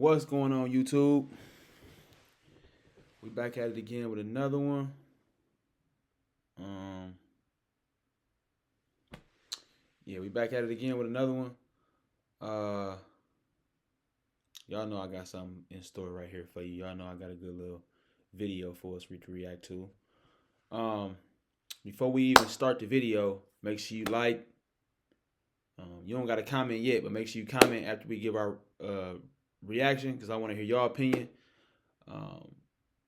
What's going on, YouTube? We back at it again with another one. Um, we back at it again with another one. Uh, y'all know I got something in store right here for you. Y'all know I got a good little video for us to react to. Um, Before we even start the video, make sure you like. You don't got to comment yet, but make sure you comment after we give our reaction because I want to hear your opinion. Um,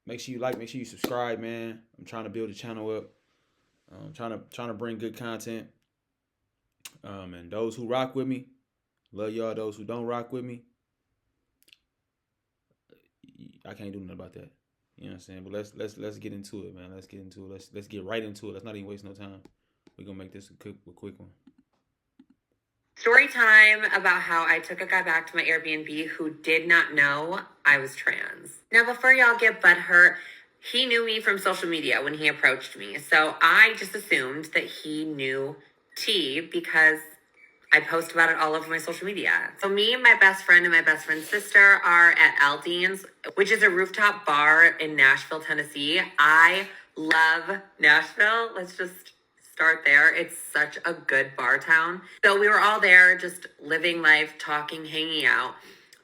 Make sure you like, make sure you subscribe, man. I'm trying to build the channel up. Trying to bring good content. And those who rock with me, love y'all. Those who don't rock with me, I can't do nothing about that. You know what I'm saying? But let's get into it, man. Let's get into it. Let's get right into it. Let's not even waste no time. We're gonna make this a quick one. Story time about how I took a guy back to my Airbnb who did not know I was trans. Now, before y'all get butthurt, he knew me from social media when he approached me. So I just assumed that he knew T because I post about it all over my social media. So me and my best friend and my best friend's sister are at Aldean's, which is a rooftop bar in Nashville, Tennessee. I love Nashville. Let's just start there. It's such a good bar town. So we were all there just living life, talking, hanging out.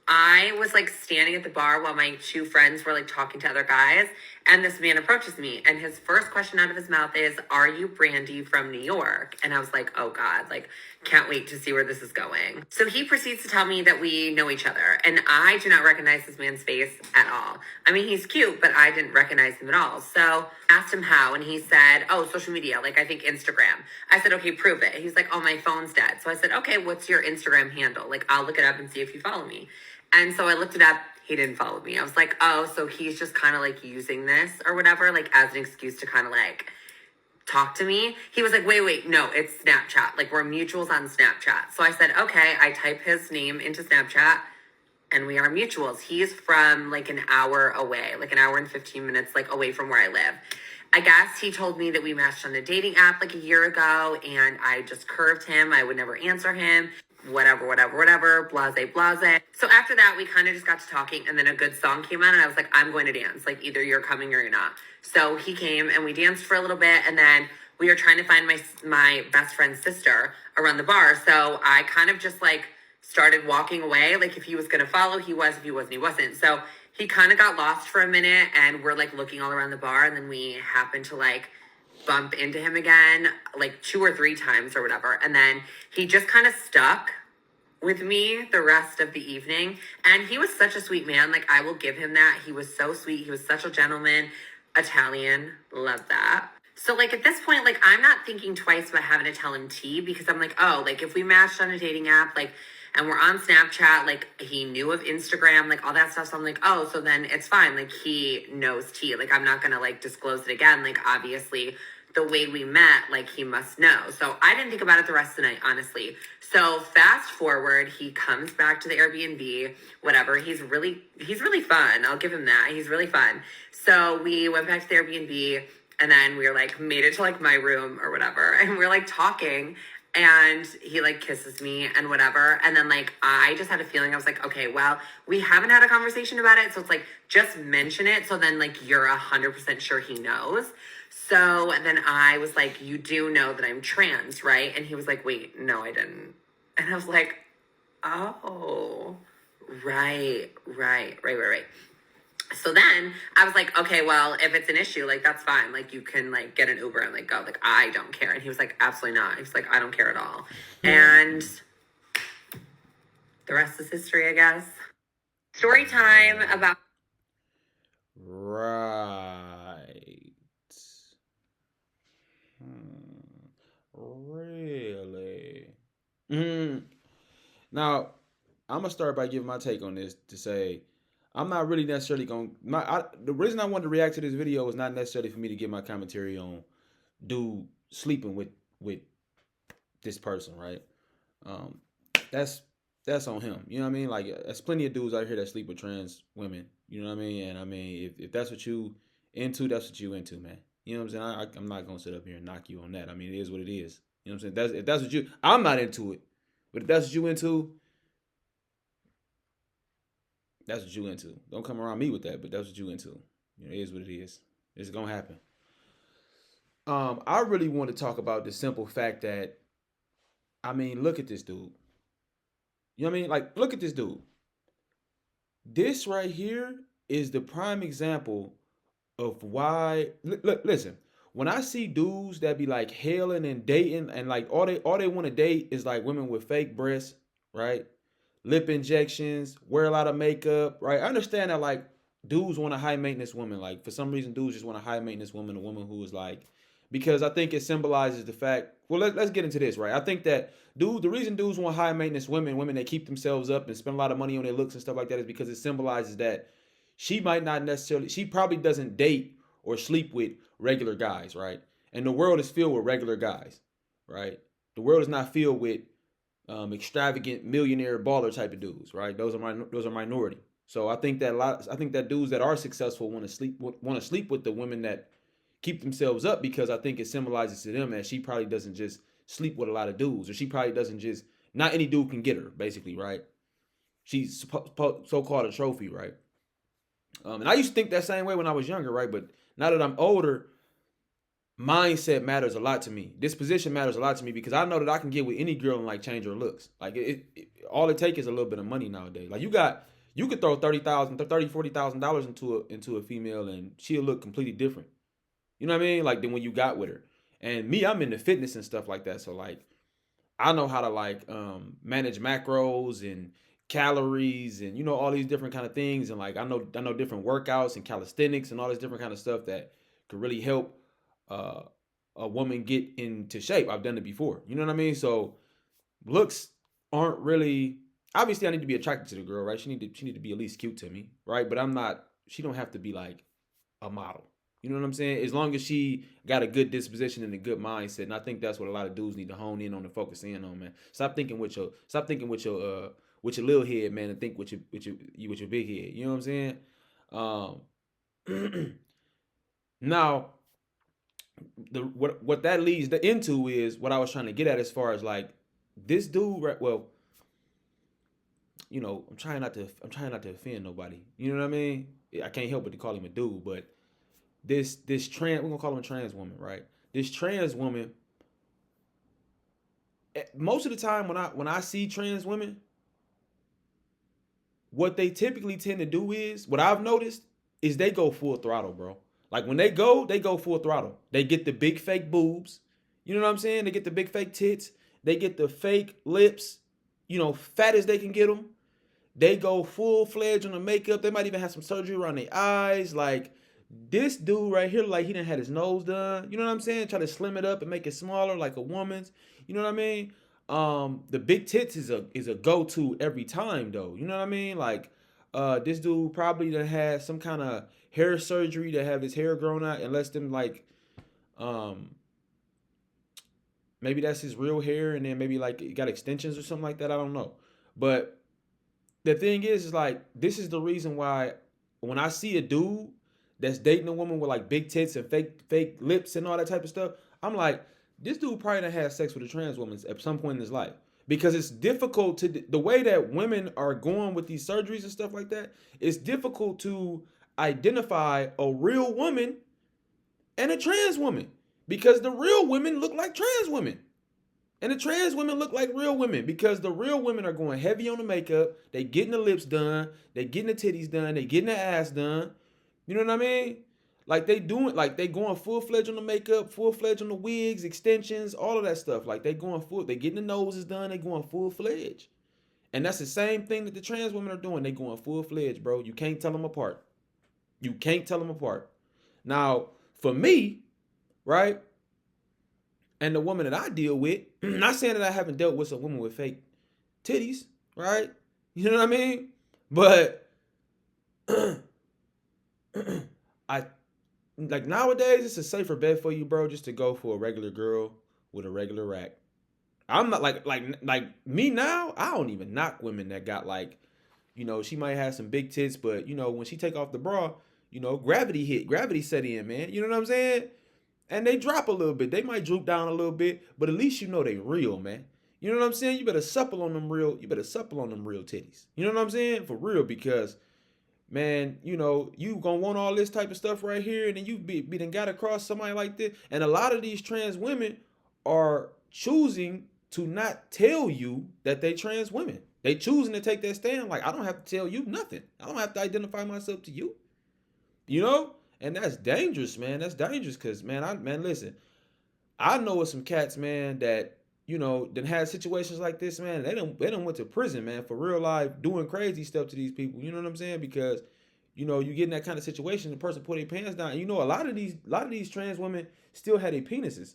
I was like standing at the bar while my two friends were like talking to other guys. And this man approaches me. And his first question out of his mouth is, "Are you Brandy from New York?" And I was like, oh God, like, can't wait to see where this is going. So he proceeds to tell me that we know each other. And I do not recognize this man's face at all. I mean, he's cute, but I didn't recognize him at all. So asked him how. And he said, oh, social media, like I think Instagram. I said, okay, prove it. He's like, oh, my phone's dead. So I said, okay, what's your Instagram handle? Like, I'll look it up and see if you follow me. And so I looked it up. He didn't follow me. I was like, oh, so he's just kind of like using this or whatever, like as an excuse to kind of like talk to me. He was like, wait, no, it's Snapchat. Like we're mutuals on Snapchat. So I said, okay, I type his name into Snapchat and we are mutuals. He's from like an hour away, like an hour and 15 minutes, like away from where I live. I guess he told me that we matched on a dating app like a year ago and I just curved him. I would never answer him. Whatever, blase. So after that, we kind of just got to talking and then a good song came on and I was like, I'm going to dance. Like either you're coming or you're not. So he came and we danced for a little bit and then we were trying to find my best friend's sister around the bar. So I kind of just like started walking away. Like if he was going to follow, he was. If he wasn't, he wasn't. So he kind of got lost for a minute and we're like looking all around the bar and then we happened to like bump into him again like 2 or 3 times or whatever. And then he just kind of stuck with me the rest of the evening. And he was such a sweet man. Like I will give him that. He was so sweet. He was such a gentleman. Italian. Love that. So like at this point, like I'm not thinking twice about having to tell him T because I'm like, oh, like if we matched on a dating app, like and we're on Snapchat, like he knew of Instagram, like all that stuff. So I'm like, oh, so then it's fine. Like he knows T. Like I'm not gonna like disclose it again. Like obviously the way we met, like he must know. So I didn't think about it the rest of the night, honestly. So fast forward, he comes back to the Airbnb, whatever. He's really fun. I'll give him that. He's really fun. So we went back to the Airbnb and then we were like made it to like my room or whatever. And we we're like talking and he like kisses me and whatever. And then like I just had a feeling I was like, okay, well, we haven't had a conversation about it. So it's like just mention it. So then like you're 100% sure he knows. So then I was like, you do know that I'm trans, right? And he was like, wait, no, I didn't. And I was like, oh, right. So then I was like, okay, well, if it's an issue, like, that's fine. Like, you can, like, get an Uber and, like, go. Like, I don't care. And he was like, absolutely not. He was like, I don't care at all. And the rest is history, I guess. Story time about... Right. Really? Now, I'm gonna start by giving my take on this to say I'm not really necessarily going. The reason I wanted to react to this video was not necessarily for me to get my commentary on dude sleeping with this person, right? Um, that's that's on him. You know what I mean? Like, there's plenty of dudes out here that sleep with trans women. You know what I mean? And I mean, if that's what you into, that's what you into, man. You know what I'm saying? I'm not gonna sit up here and knock you on that. I mean, it is what it is. You know what I'm saying? If that's what you, I'm not into it. But if that's what you into, That's what you into. Don't come around me with that, but that's what you into. You know, it is what it is. It's gonna happen. I really want to talk about the simple fact that I mean, look at this dude. You know what I mean? Like, look at this dude. This right here is the prime example of why. Look, listen. When I see dudes that be like hailing and dating, and like all they want to date is like women with fake breasts, right? Lip injections, wear a lot of makeup, right? I understand that like dudes want a high maintenance woman. Like for some reason, dudes just want a high maintenance woman, a woman who is like, because I think it symbolizes the fact. Well, let's get into this, right? I think that the reason dudes want high maintenance women, women that keep themselves up and spend a lot of money on their looks and stuff like that, is because it symbolizes that she might not necessarily, she probably doesn't date or sleep with regular guys, right? And the world is filled with regular guys, right? The world is not filled with extravagant millionaire baller type of dudes, right? Those are minority. So I think that dudes that are successful want to sleep with the women that keep themselves up, because I think it symbolizes to them that she probably doesn't just sleep with a lot of dudes, or she probably doesn't just, not any dude can get her, basically, right? She's so called a trophy, right? And I used to think that same way when I was younger, right? But now that I'm older, mindset matters a lot to me. Disposition matters a lot to me, because I know that I can get with any girl and like change her looks. Like all it takes is a little bit of money nowadays. Like you could throw $40,000 into a female and she'll look completely different. You know what I mean? Like than when you got with her. And me, I'm into fitness and stuff like that. So like I know how to like manage macros and calories and all these different kind of things, and like I know different workouts and calisthenics and all this different kind of stuff that could really help uh, a woman get into shape. I've done it before. You know what I mean? So looks aren't really, obviously I need to be attracted to the girl, right? She need to be at least cute to me, right? But I'm not. She don't have to be like a model. You know what I'm saying? As long as she got a good disposition and a good mindset, and I think that's what a lot of dudes need to hone in on and focus in on, man. Stop thinking with your little head, man, and think with your big head. You know what I'm saying? Now, what that leads into is what I was trying to get at, as far as like this dude, right? Well, I'm trying not to offend nobody. You know what I mean? I can't help but to call him a dude, but this trans, we're gonna call him a trans woman, right? This trans woman, most of the time when I see trans women, what they typically tend to do is, what I've noticed is they go full throttle, bro. Like when they go full throttle. They get the big fake boobs. You know what I'm saying? They get the big fake tits. They get the fake lips, fat as they can get them. They go full fledged on the makeup. They might even have some surgery around their eyes. Like this dude right here, like he done had his nose done. You know what I'm saying? Try to slim it up and make it smaller, like a woman's. You know what I mean? The big tits is a go to every time though. You know what I mean? Like, this dude probably done had some kind of hair surgery to have his hair grown out, and lets them like, um, maybe that's his real hair, and then maybe like he got extensions or something like that. I don't know, but the thing is like this is the reason why when I see a dude that's dating a woman with like big tits and fake lips and all that type of stuff, I'm like, this dude probably done had sex with a trans woman at some point in his life. Because it's difficult to, the way that women are going with these surgeries and stuff like that, it's difficult to identify a real woman and a trans woman, because the real women look like trans women. And the trans women look like real women, because the real women are going heavy on the makeup. They getting the lips done. They getting the titties done. They getting the ass done. You know what I mean? Like they going full fledged on the makeup, full fledged on the wigs, extensions, all of that stuff. Like they getting the noses done. They going full fledged. And that's the same thing that the trans women are doing. They going full fledged, bro. You can't tell them apart. You can't tell them apart. Now, for me, right? And the woman that I deal with, not saying that I haven't dealt with some women with fake titties, right? You know what I mean? But I like nowadays it's a safer bet for you, bro, just to go for a regular girl with a regular rack. I'm not like me now. I don't even knock women that got like, she might have some big tits, but when she take off the bra, gravity set in, man. You know what I'm saying? And they drop a little bit. They might droop down a little bit, but at least they real, man. You know what I'm saying? You better supple on them real titties. You know what I'm saying? For real, because man, you gonna want all this type of stuff right here, and then you be then got across somebody like this. And a lot of these trans women are choosing to not tell you that they trans women. They choosing to take that stand. Like, I don't have to tell you nothing. I don't have to identify myself to you. You know? And that's dangerous, man. That's dangerous because, man, listen, I know of some cats, man, that that had situations like this, man. They don't went to prison, man, for real life, doing crazy stuff to these people. You know what I'm saying? Because you get in that kind of situation, the person put their pants down. And a lot of these trans women still had their penises.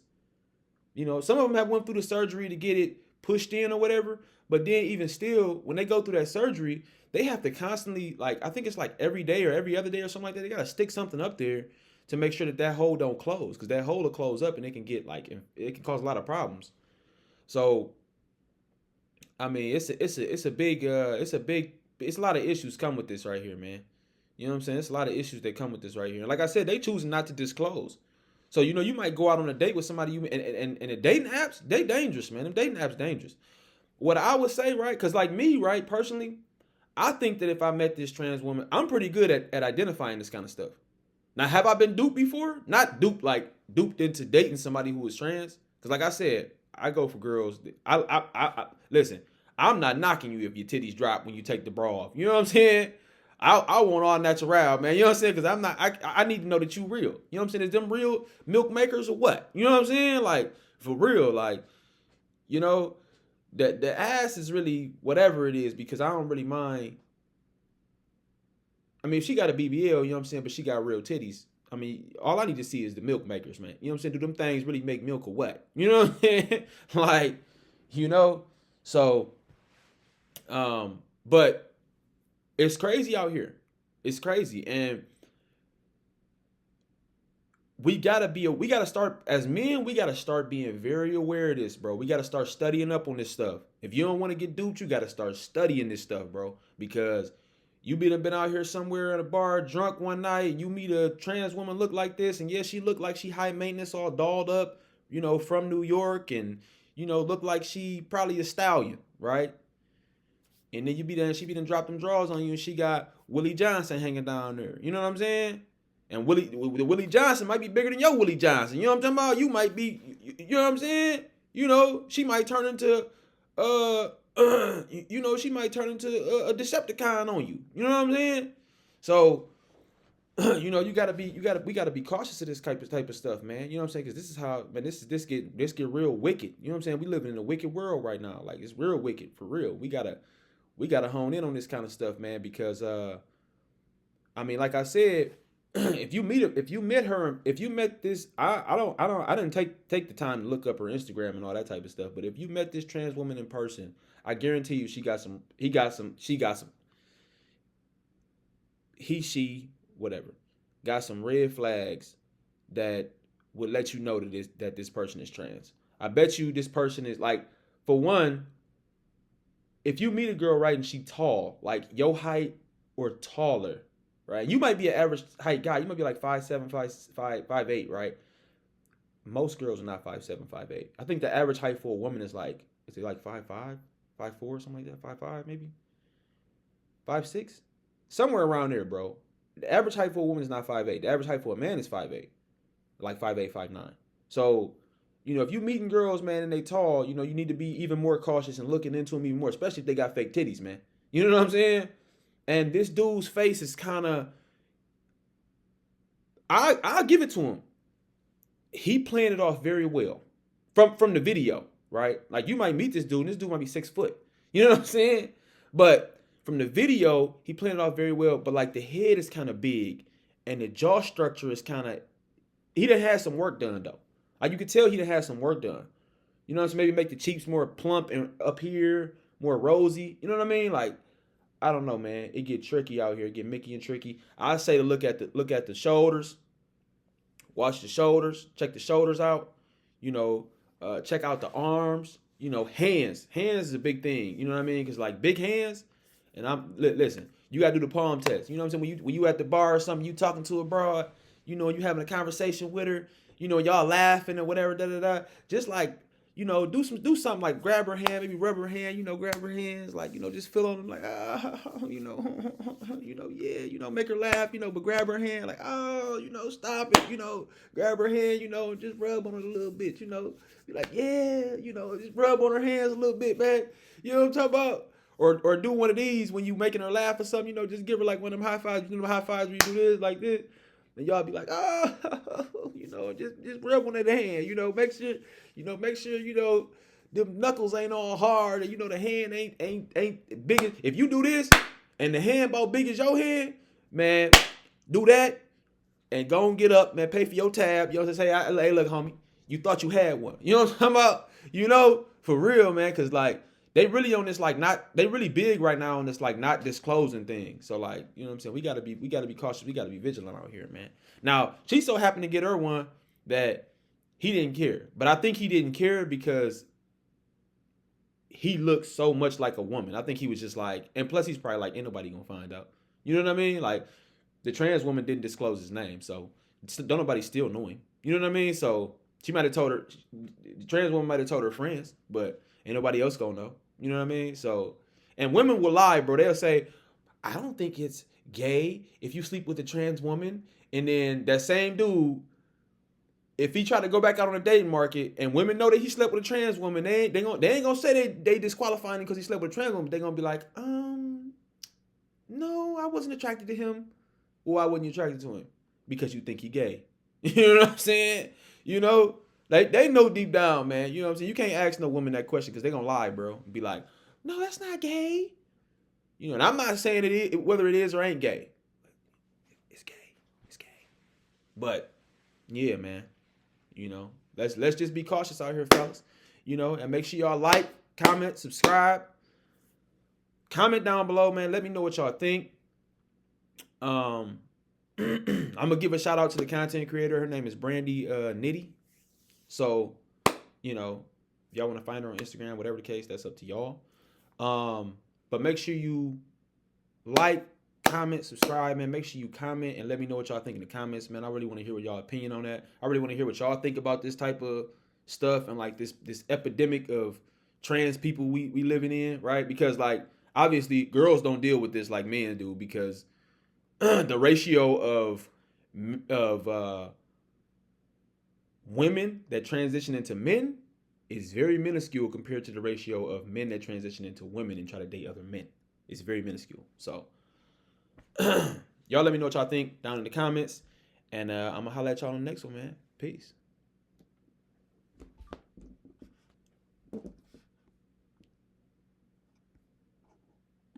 Some of them have went through the surgery to get it pushed in or whatever. But then even still, when they go through that surgery, they have to constantly, like, I think it's like every day or every other day or something like that. They gotta stick something up there to make sure that hole don't close, because that hole will close up and it can get like it can cause a lot of problems. So I mean, it's a lot of issues come with this right here, man. You know what I'm saying? It's a lot of issues that come with this right here. And like I said, they choosing not to disclose. So you might go out on a date with somebody and the dating apps, they dangerous, man. Them dating apps dangerous. What I would say, right? Because like me, right, personally, I think that if I met this trans woman, I'm pretty good at identifying this kind of stuff. Now, have I been duped before? Not duped like duped into dating somebody who is trans. Because like I said, I go for girls. Listen. I'm not knocking you if your titties drop when you take the bra off. You know what I'm saying? I want all natural, man. You know what I'm saying? Because I'm not. I need to know that you real. You know what I'm saying? Is them real milk makers or what? You know what I'm saying? Like, for real, like, you know, the ass is really whatever it is, because I don't really mind. I mean, if she got a BBL, you know what I'm saying, but she got real titties. I mean, all I need to see is the milk makers, man. You know what I'm saying? Do them things really make milk or what? You know what I'm saying? Like, you know, so but it's crazy out here. It's crazy, and we gotta start as men. We gotta start being very aware of this, bro. We gotta start studying up on this stuff. If you don't want to get duped, you gotta start studying this stuff, bro. Because you been out here somewhere at a bar drunk one night, and you meet a trans woman look like this, and yes, she look like she high maintenance, all dolled up, from New York, and look like she probably a stallion, right? And then she be done drop them drawers on you, and she got Willie Johnson hanging down there. You know what I'm saying? And Willie Johnson might be bigger than your Willie Johnson. You know what I'm talking about? You might be, you know what I'm saying? She might turn into, she might turn into a Decepticon on you. You know what I'm saying? So, we gotta be cautious of this type of stuff, man. You know what I'm saying? Because this is how, man, this get real wicked. You know what I'm saying? We living in a wicked world right now. Like, it's real wicked for real. We gotta hone in on this kind of stuff, man, because I mean, like I said, if you met this, I didn't take the time to look up her Instagram and all that type of stuff. But if you met this trans woman in person, I guarantee you, she whatever, got some red flags that would let you know that this person is trans. I bet you this person is, like, for one, if you meet a girl, right, and she tall, like your height or taller, right? You might be an average height guy. You might be like 5'7", 5'8", right? Most girls are not 5'7", 5'8". I think the average height for a woman is it like 5'5", 5'4", something like that, 5'5", maybe 5'6", somewhere around there, bro. The average height for a woman is not 5'8". The average height for a man is 5'8", like 5'8", 5'9". So, if you meeting girls, man, and they tall, you need to be even more cautious and looking into them even more, especially if they got fake titties, man. You know what I'm saying? And this dude's face is kind of, I'll give it to him. He playing it off very well from the video, right? Like, you might meet this dude, and this dude might be 6 foot. You know what I'm saying? But from the video, he playing it off very well. But like, the head is kind of big, and the jaw structure is kind of. He done had some work done though. Like, you could tell he done had some work done. You know what I'm saying? Maybe make the cheeks more plump and up here, more rosy. You know what I mean? Like, I don't know, man. It get tricky out here. It get Mickey and tricky. I say to look at the shoulders, watch the shoulders, check the shoulders out. Check out the arms. Hands. Hands is a big thing. You know what I mean? Because, like, big hands. And listen. You gotta do the palm test. You know what I'm saying? When you at the bar or something, you talking to a broad. You having a conversation with her. Y'all laughing or whatever. Da da da. Just like, do something like grab her hand, maybe rub her hand, grab her hands, like, just feel on them, like, yeah, make her laugh, but grab her hand, like, oh, stop it, grab her hand, just rub on it a little bit, be like, yeah, just rub on her hands a little bit, man. You know what I'm talking about? Or do one of these when you making her laugh or something, just give her like one of them high fives, high fives where you do this, like this. And y'all be like, oh, just rub on that hand, make sure, them knuckles ain't all hard, and the hand ain't big. If you do this and the hand about big as your hand, man, do that and go and get up, man, pay for your tab. Say, hey, look, homie, you thought you had one. You know what I'm talking about? For real, man, because like they really on this like not they really big right now on this like not disclosing thing. So like, you know what I'm saying? We gotta be cautious, we gotta be vigilant out here, man. Now, she so happened to get her one that he didn't care. But I think he didn't care because he looked so much like a woman. I think he was just like, and plus he's probably like, ain't nobody gonna find out. You know what I mean? Like the trans woman didn't disclose his name, so don't nobody still know him. You know what I mean? So she might have told her, the trans woman might have told her friends, but ain't nobody else gonna know. You know what I mean? So, and women will lie, bro. They'll say, I don't think it's gay if you sleep with a trans woman. And then that same dude, if he try to go back out on the dating market and women know that he slept with a trans woman, they ain't gonna say they disqualifying him because he slept with a trans woman. They gonna be like, no, I wasn't attracted to him. Why wasn't you attracted to him? Because you think he gay. You know what I'm saying? They know deep down, man. You know what I'm saying? You can't ask no woman that question because they gonna lie, bro. Be like, no, that's not gay. And I'm not saying whether it is or ain't gay. It's gay. It's gay. But yeah, man. Let's just be cautious out here, fellas. And make sure y'all like, comment, subscribe. Comment down below, man. Let me know what y'all think. I'm gonna give a shout out to the content creator. Her name is Brandy Nitty. So, y'all want to find her on Instagram, whatever the case, that's up to y'all. But make sure you like, comment, subscribe, man. Make sure you comment and let me know what y'all think in the comments, man. I really want to hear what y'all opinion on that. I really want to hear what y'all think about this type of stuff and like this epidemic of trans people we living in, right? Because like obviously girls don't deal with this like men do because the ratio of women that transition into men is very minuscule compared to the ratio of men that transition into women and try to date other men. It's very minuscule. So y'all let me know what y'all think down in the comments. And I'm going to holler at y'all on the next one, man. Peace.